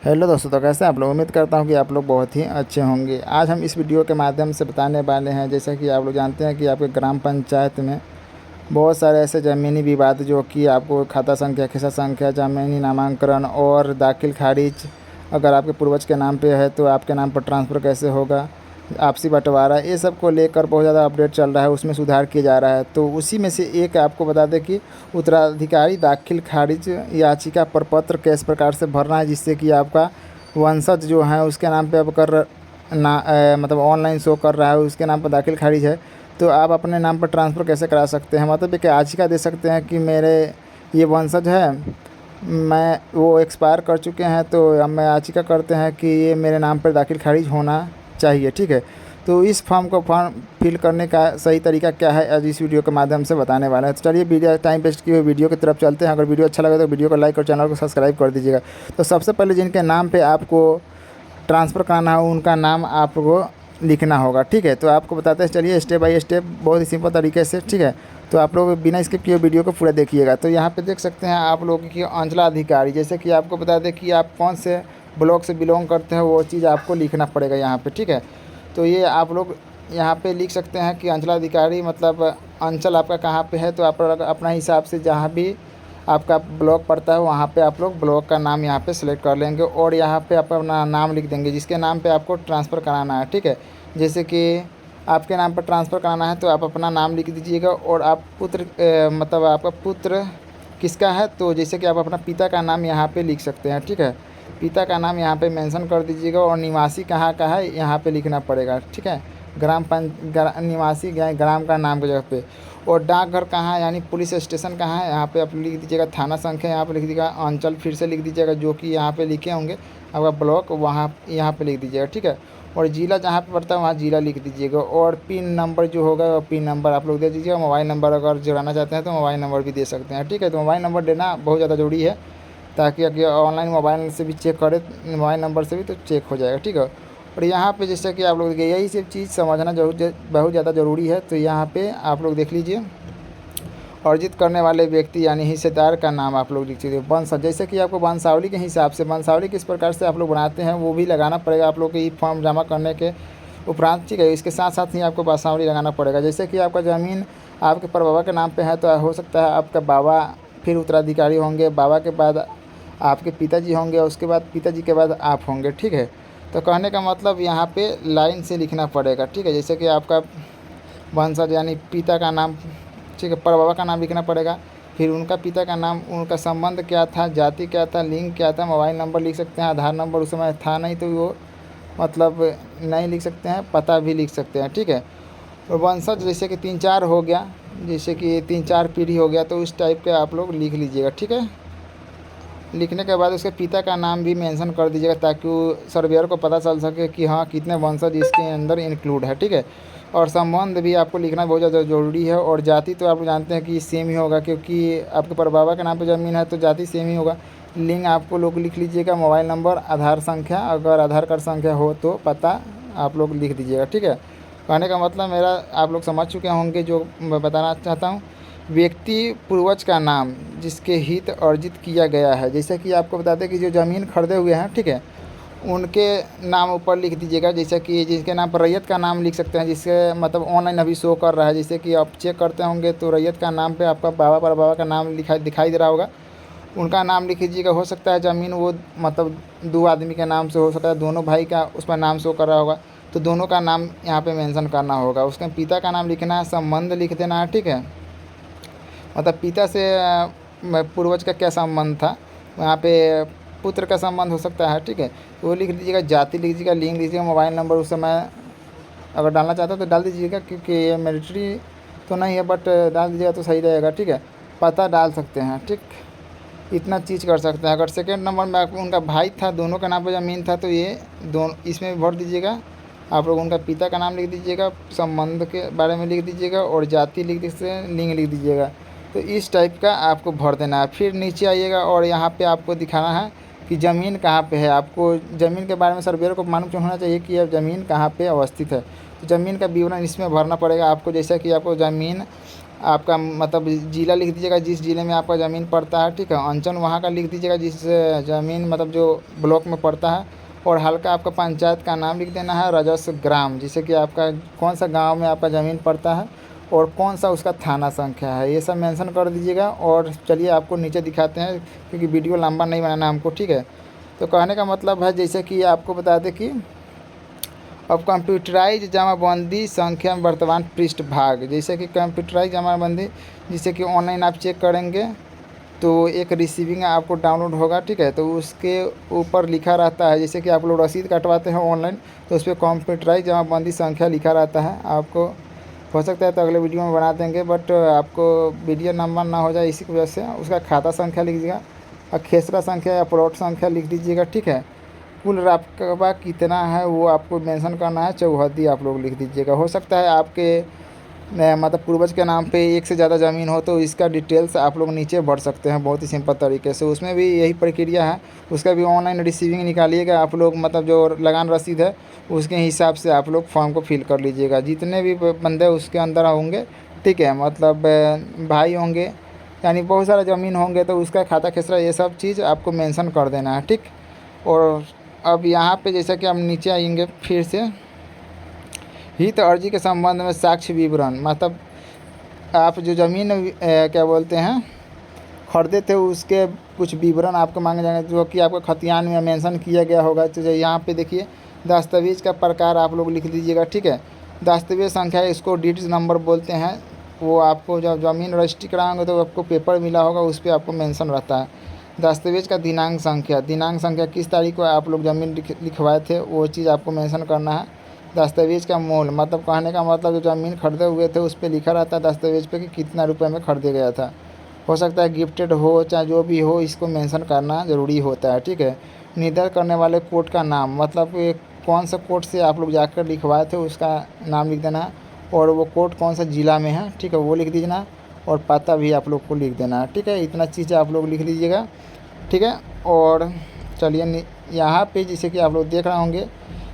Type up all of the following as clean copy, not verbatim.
Hello दोस्तों, तो कैसे हैं आप लोग। उम्मीद करता हूँ कि आप लोग बहुत ही अच्छे होंगे। आज हम इस वीडियो के माध्यम से बताने वाले हैं, जैसा कि आप लोग जानते हैं कि आपके ग्राम पंचायत में बहुत सारे ऐसे ज़मीनी विवाद जो कि आपको खाता संख्या, खिस्सा संख्या, ज़मीनी नामांकन और दाखिल खारिज अगर आपके पूर्वज के नाम पे है तो आपके नाम पर ट्रांसफ़र कैसे होगा, आपसी बँटवारा, ये सब को लेकर बहुत ज़्यादा अपडेट चल रहा है, उसमें सुधार किया जा रहा है। तो उसी में से एक आपको बता दें कि उत्तराधिकारी दाखिल खारिज याचिका प्रपत्र किस प्रकार से भरना है, जिससे कि आपका वंशज जो है उसके नाम पे अब कर ना मतलब ऑनलाइन शो कर रहा है, उसके नाम पर दाखिल खारिज है, तो आप अपने नाम पर ट्रांसफ़र कैसे करा सकते हैं। मतलब एक याचिका दे सकते हैं कि मेरे ये वंशज है, मैं वो एक्सपायर कर चुके हैं, तो अब मैं याचिका करते हैं कि ये मेरे नाम पर दाखिल खारिज होना चाहिए। ठीक है, तो इस फॉर्म फिल करने का सही तरीका क्या है, आज इस वीडियो के माध्यम से बताने वाले हैं। तो चलिए वीडियो टाइम वेस्ट किए हुए वीडियो की तरफ चलते हैं। अगर वीडियो अच्छा लगे तो वीडियो को लाइक और चैनल को सब्सक्राइब कर दीजिएगा। तो सबसे पहले जिनके नाम पे आपको ट्रांसफ़र कराना है उनका नाम आपको लिखना होगा। ठीक है, तो आपको बताते हैं, चलिए स्टेप बाय स्टेप बहुत ही सिंपल तरीके से। ठीक है, तो आप लोग बिना स्किप किए वीडियो को पूरा देखिएगा। तो यहाँ पे देख सकते हैं आप लोग की अंचलाधिकारी, जैसे कि आपको बता दें कि आप कौन से ब्लॉक से बिलोंग करते हैं, वो चीज़ आपको लिखना पड़ेगा यहाँ पे। ठीक है, तो ये आप लोग यहाँ पे लिख सकते हैं कि अंचलाधिकारी मतलब अंचल आपका कहाँ पे है, तो आप लोग अपना हिसाब से जहाँ भी आपका ब्लॉक पड़ता है वहाँ पे आप लोग ब्लॉक का नाम यहाँ पे सेलेक्ट कर लेंगे और यहाँ पे आप अपना नाम लिख देंगे जिसके नाम पे आपको ट्रांसफ़र कराना है। ठीक है, जैसे कि आपके नाम पर ट्रांसफ़र कराना है तो आप अपना नाम लिख दीजिएगा और आप पुत्र मतलब आपका पुत्र किसका है, तो जैसे कि आप अपना पिता का नाम यहाँ पे लिख सकते हैं। ठीक है, पिता का नाम यहाँ पे मेंशन कर दीजिएगा और निवासी कहाँ का है यहाँ पे लिखना पड़ेगा। ठीक है, निवासी ग्राम का नाम की जगह पे, और डाकघर कहाँ है यानी पुलिस स्टेशन कहाँ है यहाँ पे आप लिख दीजिएगा। थाना संख्या यहाँ पे लिख दीजिएगा। अंचल फिर से लिख दीजिएगा, जो कि यहाँ पे लिखे होंगे आपका ब्लॉक, वहाँ यहाँ पे लिख दीजिएगा। ठीक है, और ज़िला जहाँ पे पड़ता है वहाँ ज़िला लिख दीजिएगा और पिन नंबर जो होगा वो पिन नंबर आप लोग दे दीजिएगा। मोबाइल नंबर अगर जुड़ाना चाहते हैं तो मोबाइल नंबर भी दे सकते हैं। ठीक है, तो मोबाइल नंबर देना बहुत ज़्यादा ज़रूरी है, ताकि अगर ऑनलाइन मोबाइल से भी चेक करें, मोबाइल नंबर से भी, तो चेक हो जाएगा। ठीक है, और यहाँ पे जैसे कि आप लोग देखिए यही सब चीज़ समझना बहुत ज़्यादा ज़रूरी है। तो यहाँ पे आप लोग देख लीजिए, अर्जित करने वाले व्यक्ति यानी हिस्सेदार का नाम आप लोग लिख दीजिए। वंशज, जैसे कि आपको वंशावली के हिसाब से, वंशावली किस प्रकार से आप लोग बनाते हैं वो भी लगाना पड़ेगा आप लोग को ई फॉर्म जमा करने के उपरांत। ठीक है, इसके साथ साथ ही आपको वंशावली लगाना पड़ेगा। जैसे कि आपका ज़मीन आपके परबाबा के नाम पे है तो हो सकता है आपका बाबा फिर उत्तराधिकारी होंगे, बाबा के बाद आपके पिताजी होंगे, उसके बाद पिताजी के बाद आप होंगे। ठीक है, तो कहने का मतलब यहाँ पे लाइन से लिखना पड़ेगा। ठीक है, जैसे कि आपका वंशज यानी पिता का नाम, ठीक है, परबाबा का नाम लिखना पड़ेगा, फिर उनका पिता का नाम, उनका संबंध क्या था, जाति क्या था, लिंग क्या था, मोबाइल नंबर लिख सकते हैं, आधार नंबर उस समय था नहीं तो वो मतलब नहीं लिख सकते हैं, पता भी लिख सकते हैं। ठीक है, और वंशज जैसे कि 3-4 हो गया, जैसे कि 3-4 पीढ़ी हो गया, तो उस टाइप के आप लोग लिख लीजिएगा। ठीक है, लिखने के बाद उसके पिता का नाम भी मेंशन कर दीजिएगा, ताकि वो सर्वेयर को पता चल सके कि हाँ कितने वंशज इसके अंदर इंक्लूड है। ठीक है, और संबंध भी आपको लिखना बहुत ज़्यादा ज़रूरी है। और जाति तो आप जानते हैं कि सेम ही होगा, क्योंकि आपके परबाबा के नाम पे ज़मीन है तो जाति सेम ही होगा। लिंग आपको लोग लिख लीजिएगा, मोबाइल नंबर, आधार संख्या, अगर आधार कार्ड संख्या हो तो पता आप लोग लिख दीजिएगा। ठीक है, कहने का मतलब मेरा आप लोग समझ चुके होंगे जो मैं बताना चाहता हूँ। व्यक्ति पूर्वज का नाम जिसके हित अर्जित किया गया है, जैसे कि आपको बता दें कि जो ज़मीन खरीदे हुए हैं, ठीक है, उनके नाम ऊपर लिख दीजिएगा। जैसे कि जिसके नाम पर रैयत का नाम लिख सकते हैं, जिसके मतलब ऑनलाइन अभी शो कर रहा है, जैसे कि आप चेक करते होंगे तो रैयत का नाम पे आपका बाबा पर बाबा का नाम दिखाई दे रहा होगा, उनका नाम लिख लीजिएगा। हो सकता है ज़मीन वो मतलब 2 आदमी के नाम से, हो सकता है दोनों भाई का उस पर नाम शो कर रहा होगा, तो दोनों का नाम यहाँ पे मेंशन करना होगा। उसके पिता का नाम लिखना है, संबंध लिख देना है। ठीक है, मतलब पिता से पूर्वज का क्या संबंध था, वहाँ पे पुत्र का संबंध हो सकता है। ठीक है, तो वो लिख लीजिएगा। जाति लिख दीजिएगा, लिंग लीजिएगा, मोबाइल नंबर उस समय अगर डालना चाहते हो तो डाल दीजिएगा, क्योंकि ये मिलिट्री तो नहीं है, बट डाल दीजिएगा तो सही रहेगा। ठीक है, पता डाल सकते हैं। ठीक, इतना चीज़ कर सकते हैं। अगर सेकेंड नंबर में आपको उनका भाई था, दोनों का नाम पर ज़मीन था, तो ये दोनों इसमें भी भर दीजिएगा। आप लोग उनका पिता का नाम लिख दीजिएगा, संबंध के बारे में लिख दीजिएगा और जाति लिख दीजिए, लिंग लिख दीजिएगा। तो इस टाइप का आपको भर देना है। फिर नीचे आइएगा और यहाँ पे आपको दिखाना है कि ज़मीन कहाँ पे है। आपको ज़मीन के बारे में सर्वेयर को मालूम होना चाहिए कि अब ज़मीन कहाँ पे अवस्थित है, तो ज़मीन का विवरण इसमें भरना पड़ेगा आपको। जैसा कि आपको ज़मीन आपका मतलब ज़िला लिख दीजिएगा जिस ज़िले में आपका ज़मीन पड़ता है, ठीक है। अंचल वहाँ का लिख दीजिएगा जिस ज़मीन मतलब जो ब्लॉक में पड़ता है। और हल्का आपका पंचायत का नाम लिख देना है, राजस्व ग्राम, जिससे कि आपका कौन सा गांव में आपका ज़मीन पड़ता है और कौन सा उसका थाना संख्या है, ये सब मेंशन कर दीजिएगा। और चलिए आपको नीचे दिखाते हैं, क्योंकि वीडियो लंबा नहीं बनाना हमको, ठीक है। तो कहने का मतलब है जैसे कि आपको बता दें कि अब कंप्यूटराइज जमाबंदी संख्या में वर्तमान पृष्ठ भाग, जैसे कि कंप्यूटराइज जमाबंदी, जिससे कि ऑनलाइन आप चेक करेंगे तो एक रिसीविंग आपको डाउनलोड होगा, ठीक है। तो उसके ऊपर लिखा रहता है, जैसे कि आप लोग रसीद कटवाते हैं ऑनलाइन, तो उस पर कंप्यूटराइज जमाबंदी संख्या लिखा रहता है। आपको हो सकता है तो अगले वीडियो में बना देंगे, बट आपको वीडियो नंबर ना हो जाए इसी की वजह से उसका खाता संख्या लिख दीजिएगा और खेसरा संख्या या प्लॉट संख्या लिख दीजिएगा, ठीक है। कुल रकबा कितना है वो आपको मेंशन करना है, चौहद्दी आप लोग लिख दीजिएगा। हो सकता है आपके मतलब पूर्वज के नाम पे एक से ज़्यादा ज़मीन हो तो इसका डिटेल्स आप लोग नीचे भर सकते हैं बहुत ही सिंपल तरीके से। उसमें भी यही प्रक्रिया है, उसका भी ऑनलाइन रिसीविंग निकालिएगा आप लोग, मतलब जो लगान रसीद है उसके हिसाब से आप लोग फॉर्म को फिल कर लीजिएगा। जितने भी बंदे उसके अंदर होंगे, ठीक है, मतलब भाई होंगे, यानी बहुत सारा ज़मीन होंगे, तो उसका खाता खेसरा ये सब चीज़ आपको मेंशन कर देना है, ठीक। और अब यहाँ पे जैसा कि हम नीचे आएंगे फिर से, हित अर्जी के संबंध में साक्ष्य विवरण, मतलब आप जो ज़मीन क्या बोलते हैं खरीदे थे उसके कुछ विवरण आपको मांगे जाएंगे, जो कि आपको खतियान में मेंशन किया गया होगा। तो यहाँ पे देखिए दस्तावेज का प्रकार आप लोग लिख दीजिएगा, ठीक है। दस्तावेज संख्या, इसको डीड नंबर बोलते हैं, वो आपको जब ज़मीन रजिस्ट्री कराएंगे तो आपको पेपर मिला होगा, उस पर आपको मेंशन रहता है। दस्तावेज का दिनांक संख्या किस तारीख को आप लोग ज़मीन लिखवाए थे वो चीज़ आपको मेंशन करना है। दस्तावेज का मूल, मतलब कहने का मतलब जो ज़मीन खरीदे हुए थे उस पर लिखा रहता है दस्तावेज पे कि कितना रुपए में खरीदे गया था। हो सकता है गिफ्टेड हो चाहे जो भी हो, इसको मेंशन करना ज़रूरी होता है, ठीक है। निर्धारित करने वाले कोर्ट का नाम, मतलब ये कौन सा कोर्ट से आप लोग जाकर लिखवाए थे उसका नाम लिख देना है, और वो कोर्ट कौन सा ज़िला में है, ठीक है, वो लिख दीजिए, और पता भी आप लोग को लिख देना है, ठीक है। इतना चीज़ें आप लोग लिख लीजिएगा, ठीक है। और चलिए यहाँ पे जैसे कि आप लोग देख रहे होंगे,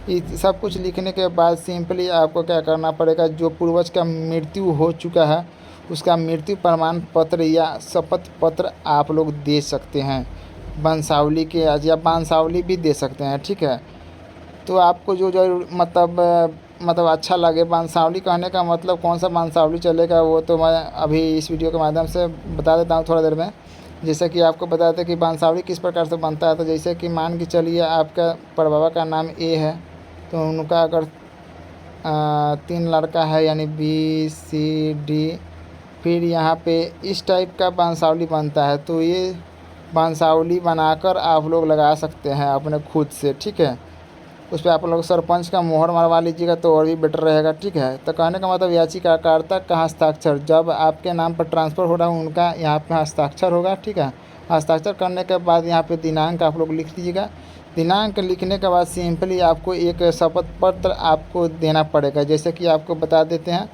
इस सब कुछ लिखने के बाद सिंपली आपको क्या करना पड़ेगा, जो पूर्वज का मृत्यु हो चुका है उसका मृत्यु प्रमाण पत्र या शपथ पत्र आप लोग दे सकते हैं, वंशावली के या वंशावली भी दे सकते हैं, ठीक है। तो आपको जो जो मतलब अच्छा लगे, वंशावली कहने का मतलब कौन सा वंशावली चलेगा वो तो मैं अभी इस वीडियो के माध्यम से बता देता हूँ थोड़ा देर में। जैसे कि आपको बताते हैं कि वंशावली किस प्रकार से बनता है, तो जैसे कि मान के चलिए आपका परबाबा का नाम ए है, तो उनका अगर 3 लड़का है यानी BCD, फिर यहाँ पे इस टाइप का वंशावली बनता है। तो ये वंशावली बनाकर आप लोग लगा सकते हैं अपने खुद से, ठीक है। उस पर आप लोग सरपंच का मोहर मरवा लीजिएगा तो और भी बेटर रहेगा, ठीक है। तो कहने का मतलब याचिकाकर्ता का हस्ताक्षर, जब आपके नाम पर ट्रांसफ़र हो रहा है उनका यहाँ पे हस्ताक्षर होगा, ठीक है। हस्ताक्षर करने के बाद यहाँ पे दिनांक आप लोग लिख दीजिएगा। दिनांक लिखने के बाद सिंपली आपको एक शपथ पत्र आपको देना पड़ेगा, जैसे कि आपको बता देते हैं।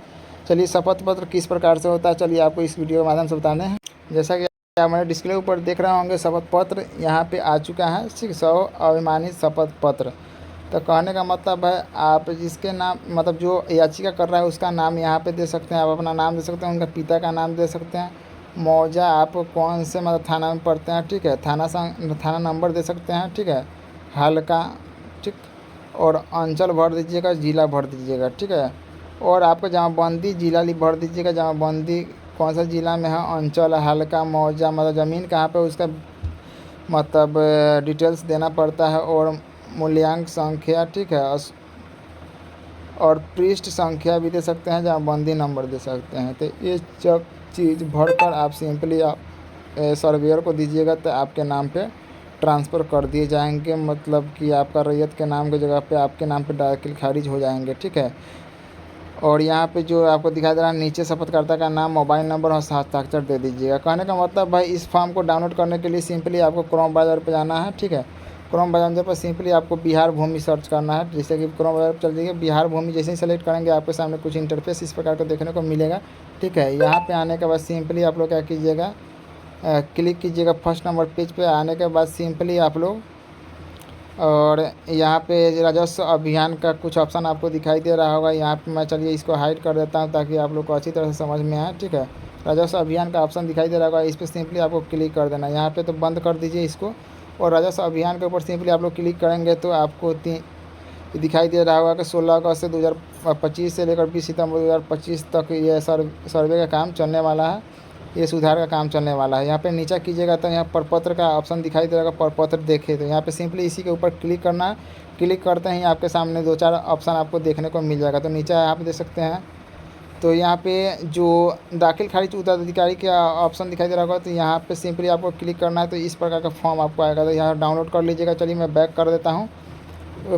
चलिए शपथ पत्र किस प्रकार से होता है, चलिए आपको इस वीडियो के माध्यम से बताने हैं। जैसा कि आप मेरे डिस्प्ले ऊपर देख रहे होंगे, शपथ पत्र यहाँ पे आ चुका है, ठीक, 100 अभिमानित शपथ पत्र। तो कहने का मतलब है आप जिसके नाम मतलब जो याचिका कर रहा है उसका नाम यहाँ पे दे सकते हैं, आप अपना नाम दे सकते हैं, उनका पिता का नाम दे सकते हैं, मौजा आप कौन से मतलब थाना में पढ़ते हैं, ठीक है, थाना नंबर दे सकते हैं, ठीक है, हल्का, ठीक, और अंचल भर दीजिएगा, ज़िला भर दीजिएगा, ठीक है। और आपको जमाबंदी ज़िला भर दीजिएगा, जमाबंदी कौन सा ज़िला में है, अंचल, हल्का, मौजा, मतलब ज़मीन कहाँ पे उसका मतलब डिटेल्स देना पड़ता है, और मूल्यांक संख्या, ठीक है, और पृष्ठ संख्या भी दे सकते हैं, जमाबंदी नंबर दे सकते हैं। तो ये सब चीज़ भरकर आप सिंपली आप सर्वेयर को दीजिएगा तो आपके नाम पे ट्रांसफ़र कर दिए जाएंगे, मतलब कि आपका रैयत के नाम की जगह पे आपके नाम पे डायरेक्ट खारिज हो जाएंगे, ठीक है। और यहाँ पे जो आपको दिखाई दे रहा है नीचे शपथकर्ता का नाम, मोबाइल नंबर और हस्ताक्षर दे दीजिएगा। कहने का मतलब भाई इस फॉर्म को डाउनलोड करने के लिए सिंपली आपको क्रोम ब्राउज़र पर जाना है, ठीक है। क्रोम ब्राउज़र पर सिंपली आपको बिहार भूमि सर्च करना है, जैसे कि क्रोम ब्राउज़र पर चल जाइए, बिहार भूमि जैसे ही सेलेक्ट करेंगे आपके सामने कुछ इंटरफेस इस प्रकार का देखने को मिलेगा, ठीक है। यहाँ पे आने के बाद सिंपली आप लोग क्या कीजिएगा, क्लिक कीजिएगा फर्स्ट नंबर पेज पे। आने के बाद सिंपली आप लोग और यहाँ पे राजस्व अभियान का कुछ ऑप्शन आपको दिखाई दे रहा होगा। यहाँ पे मैं चलिए इसको हाइड कर देता हूँ ताकि आप लोग को अच्छी तरह से समझ में आए। ठीक है, राजस्व अभियान का ऑप्शन दिखाई दे रहा होगा, इस पर सिंपली आपको क्लिक कर देना। यहाँ पे तो बंद कर दीजिए इसको, और राजस्व अभियान के ऊपर सिंपली आप लोग क्लिक करेंगे तो आपको दिखाई दे रहा होगा कि 16 अगस्त से 2025 से लेकर 20 सितंबर 2025 तक ये सर्वे का काम चलने वाला है, ये सुधार का काम चलने वाला है। यहाँ पे नीचे कीजिएगा तो यहाँ प्रपत्र का ऑप्शन दिखाई दे रहा है, प्रपत्र देखें, तो यहाँ पे सिंपली इसी के ऊपर क्लिक करना है। क्लिक करते ही आपके सामने 2-4 ऑप्शन आपको देखने को मिल जाएगा। तो नीचे यहाँ पे देख सकते हैं, तो यहाँ पे जो दाखिल खारिज उत्तराधिकारी का ऑप्शन दिखाई दे रहा होगा, तो यहाँ पे सिंपली आपको क्लिक करना है। तो इस प्रकार का फॉर्म आपको आएगा, तो यहाँ डाउनलोड कर लीजिएगा। चलिए मैं बैक कर देता हूँ।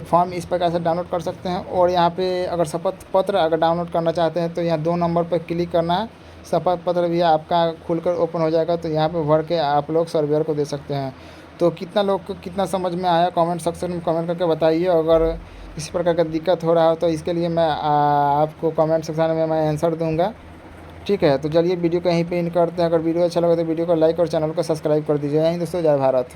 फॉर्म इस प्रकार से डाउनलोड कर सकते हैं। और यहाँ पे अगर शपथ पत्र अगर डाउनलोड करना चाहते हैं तो यहाँ 2 नंबर पर क्लिक करना है। शपथ पत्र भी आपका खुलकर ओपन हो जाएगा, तो यहाँ पे भर के आप लोग सर्वेयर को दे सकते हैं। तो कितना लोग को कितना समझ में आया, कमेंट सेक्शन में कमेंट करके बताइए। अगर किसी प्रकार का दिक्कत हो रहा हो तो इसके लिए मैं आपको कमेंट सेक्शन में मैं आंसर दूँगा। ठीक है, तो चलिए वीडियो को यहीं पे एंड करते हैं। अगर वीडियो अच्छा लगा तो वीडियो को लाइक और चैनल को सब्सक्राइब कर दीजिए। यहीं दोस्तों, जय भारत।